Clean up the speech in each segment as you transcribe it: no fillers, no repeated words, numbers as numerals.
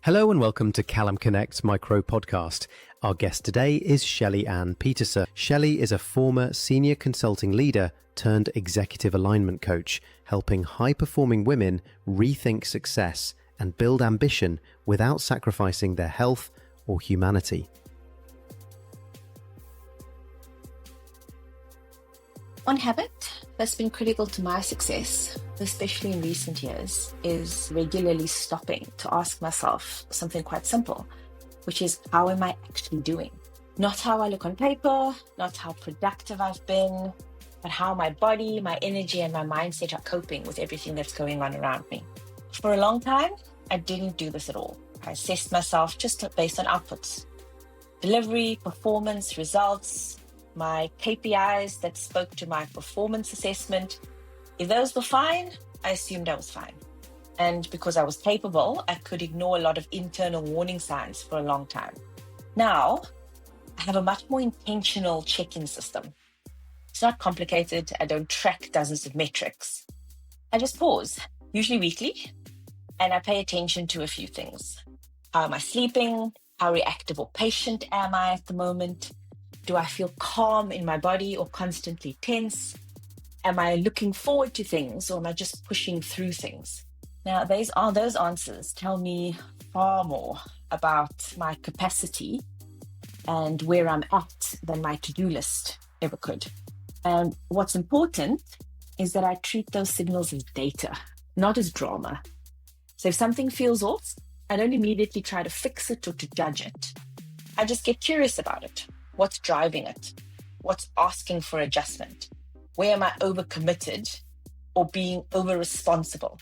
Hello and welcome to Callum Connect Micro Podcast. Our guest today is Shelley-Ann Pieterse. Shelley is a former senior consulting leader turned executive alignment coach, helping high-performing women rethink success and build ambition without sacrificing their health or humanity. One habit that's been critical to my success, especially in recent years, is regularly stopping to ask myself something quite simple, which is, how am I actually doing? Not how I look on paper, not how productive I've been, but how my body, my energy, and my mindset are coping with everything that's going on around me. For a long time, I didn't do this at all. I assessed myself just based on outputs. Delivery, performance, results, my KPIs that spoke to my performance assessment. If those were fine, I assumed I was fine. And because I was capable, I could ignore a lot of internal warning signs for a long time. Now, I have a much more intentional check-in system. It's not complicated. I don't track dozens of metrics. I just pause, usually weekly, and I pay attention to a few things. How am I sleeping? How reactive or patient am I at the moment? Do I feel calm in my body or constantly tense? Am I looking forward to things or am I just pushing through things? Now, those answers tell me far more about my capacity and where I'm at than my to-do list ever could. And what's important is that I treat those signals as data, not as drama. So if something feels off, I don't immediately try to fix it or to judge it. I just get curious about it. What's driving it? What's asking for adjustment? Where am I overcommitted or being over-responsible?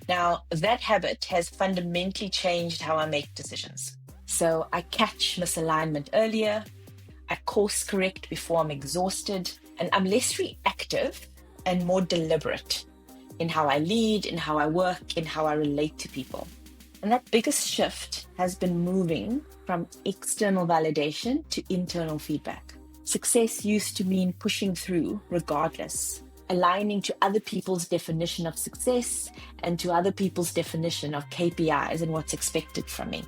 Now, that habit has fundamentally changed how I make decisions. So I catch misalignment earlier, I course correct before I'm exhausted, and I'm less reactive and more deliberate in how I lead, in how I work, in how I relate to people. And that biggest shift has been moving from external validation to internal feedback. Success used to mean pushing through regardless, aligning to other people's definition of success and to other people's definition of KPIs and what's expected from me.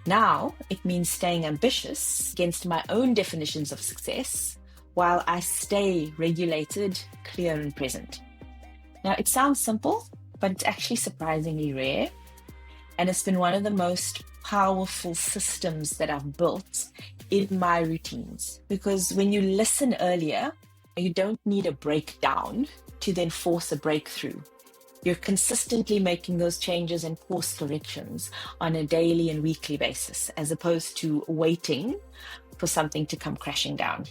Now, it means staying ambitious against my own definitions of success while I stay regulated, clear, and present. Now, it sounds simple, but it's actually surprisingly rare. And it's been one of the most powerful systems that I've built in my routines. Because when you listen earlier, you don't need a breakdown to then force a breakthrough. You're consistently making those changes and course corrections on a daily and weekly basis, as opposed to waiting for something to come crashing down.